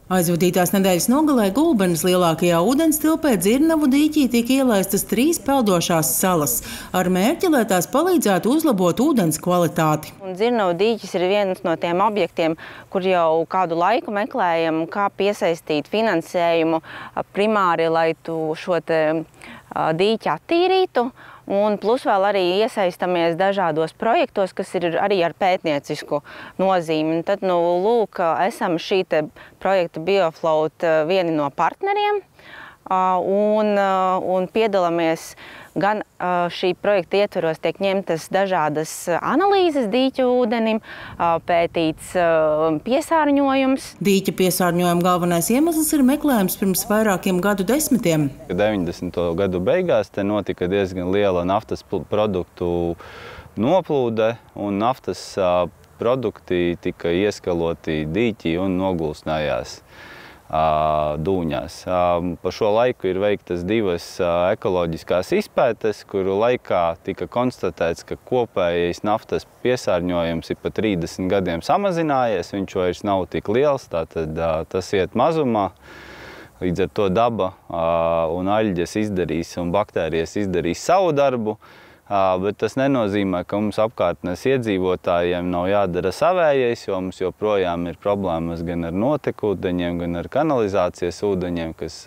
Aizvadītās nedēļas nogalē Gulbenes lielākajā ūdenstilpē Dzirnavu dīķī tika ielaistas 3 peldošās salas ar mērķi, lai tās palīdzētu uzlabot ūdens kvalitāti. Dzirnavu dīķis ir viens no tiem objektiem, kur jau kādu laiku meklējam, kā piesaistīt finansējumu primāri, lai šo dīķi attīrītu. Un plus vēl arī iesaistamies dažādos projektos, kas ir arī ar pētniecisku nozīmi. Un tad, lūk, esam šī projekta Biofloat vieni no partneriem un piedalāmies gan šī projekta ietveros tiek ņemtas dažādas analīzes dīķa ūdenim, pētīts piesārņojums. Dīķa piesārņojuma galvenais iemesls ir meklējums pirms vairākiem gadu desmitiem. 90. gadu beigās te notika diezgan liela naftas produktu noplūde, un naftas produkti tika ieskaloti dīķī un nogulsnējās dūņās. Pa šo laiku ir veiktas 2 ekoloģiskās izpētes, kuru laikā tika konstatēts, ka kopējais naftas piesārņojums ir pa 30 gadiem samazinājies, viņš vairs nav tik liels, tātad tas iet mazumā. Līdz ar to daba un aļģes izdarīs un baktērijas izdarīs savu darbu, bet tas nenozīmē, ka mums apkārtnes iedzīvotājiem nav jādara savējais, jo mums joprojām ir problēmas gan ar notekūdeņiem, gan ar kanalizācijas ūdeņiem, kas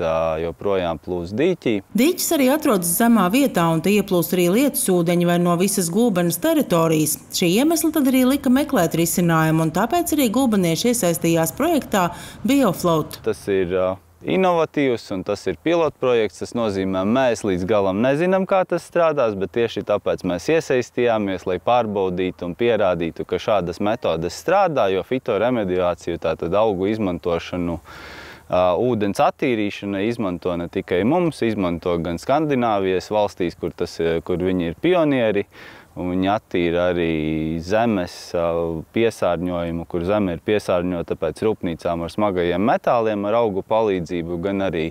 joprojām plūst dīķī. Dīķis arī atrodas zemā vietā, un te ieplūst arī lietus ūdeņi vai no visas Gulbenes teritorijas. Šī iemesla tad arī lika meklēt risinājumu, un tāpēc arī gulbenieši iesaistījās projektā Biofloat. Tas ir inovatīvs, un tas ir pilotprojekts. Tas nozīmē, mēs līdz galam nezinām, kā tas strādās, bet tieši tāpēc mēs iesaistījāmies, lai pārbaudītu un pierādītu, ka šādas metodes strādā, jo fitoremediāciju, tātad augu izmantošanu, ūdens attīrīšana izmanto ne tikai mums, izmanto gan Skandināvijas valstīs, kur viņi ir pionieri, un viņi attīra arī zemes piesārņojumu, kur zeme ir piesārņota pēc rūpnīcām ar smagajiem metāliem, ar augu palīdzību, gan arī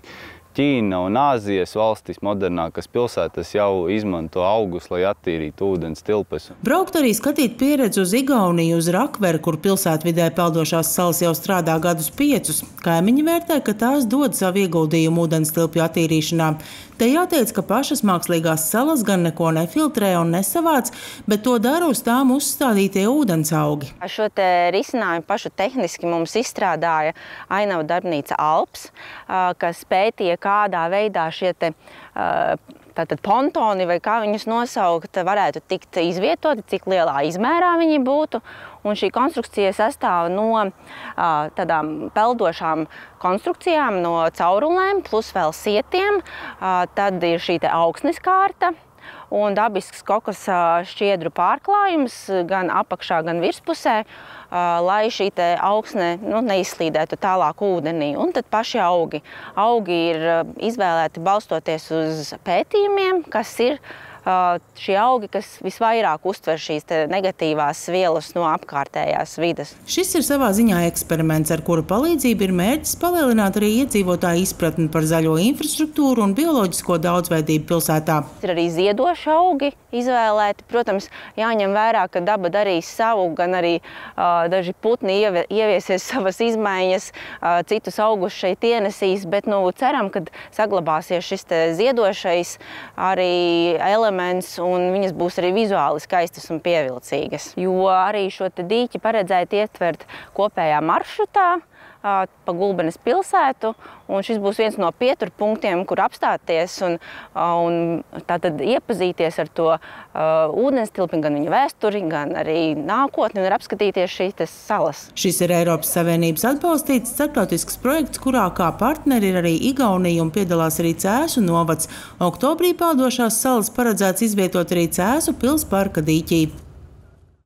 Ķīna un Āzijas valstis, modernākas pilsētas jau izmanto augus, lai attīrītu ūdens tilpes. Braukt arī skatīt pieredzi uz Igauniju, uz Rakveru, kur pilsētvidē peldošās salas jau strādā gadus 5. Kaimiņi vērtē, ka tās dod savu ieguldījumu ūdens tilpju attīrīšanā. Te jāteic, ka pašas mākslīgās salas gan neko nefiltrē un nesavāc, bet to dara uz tām uzstādītie ūdens augi. Šo risinājumu pašu tehniski mums izstrādāja Ainavu darbnīca Alps, kas pētīja, kādā veidā šie tātad pontoni, vai kā viņus nosaukt, varētu tikt izvietoti, cik lielā izmērā viņi būtu. Un šī konstrukcija sastāv no tādām peldošām konstrukcijām, no caurulēm, plus vēl sietiem. Tad ir šī augsnes kārta un dabisks kokosa šķiedru pārklājums gan apakšā, gan virspusē, lai šī augsne neizslīdētu tālāk ūdenī. Un tad paši augi. Augi ir izvēlēti balstoties uz pētījumiem, kas ir šie augi, kas visvairāk uztver šīs negatīvās vielas no apkārtējās vides. Šis ir savā ziņā eksperiments, ar kura palīdzību ir mērķis palielināt arī iedzīvotāju izpratni par zaļo infrastruktūru un bioloģisko daudzveidību pilsētā. Ir arī ziedoši augi izvēlēti. Protams, jāņem vērā, ka daba darīs savu, gan arī daži putni ieviesies savas izmaiņas, citus augus šeit ienesīs, bet ceram, ka saglabāsies šis ziedošais arī elements, un viņas būs arī vizuāli skaistas un pievilcīgas. Jo arī šo dīķi paredzēt ietvert kopējā maršrutā pa Gulbenes pilsētu, un šis būs viens no pieturpunktiem, kur apstāties un tātad iepazīties ar to ūdenstilpi, gan viņa vēsturi, gan arī nākotni, un apskatīties šīs salas. Šis ir Eiropas Savienības atbalstīts starptautisks projekts, kurā kā partneri ir arī Igaunija un piedalās arī Cēsu novads. Oktobrī peldošās salas paredzēts izvietot arī Cēsu pils parka dīķī.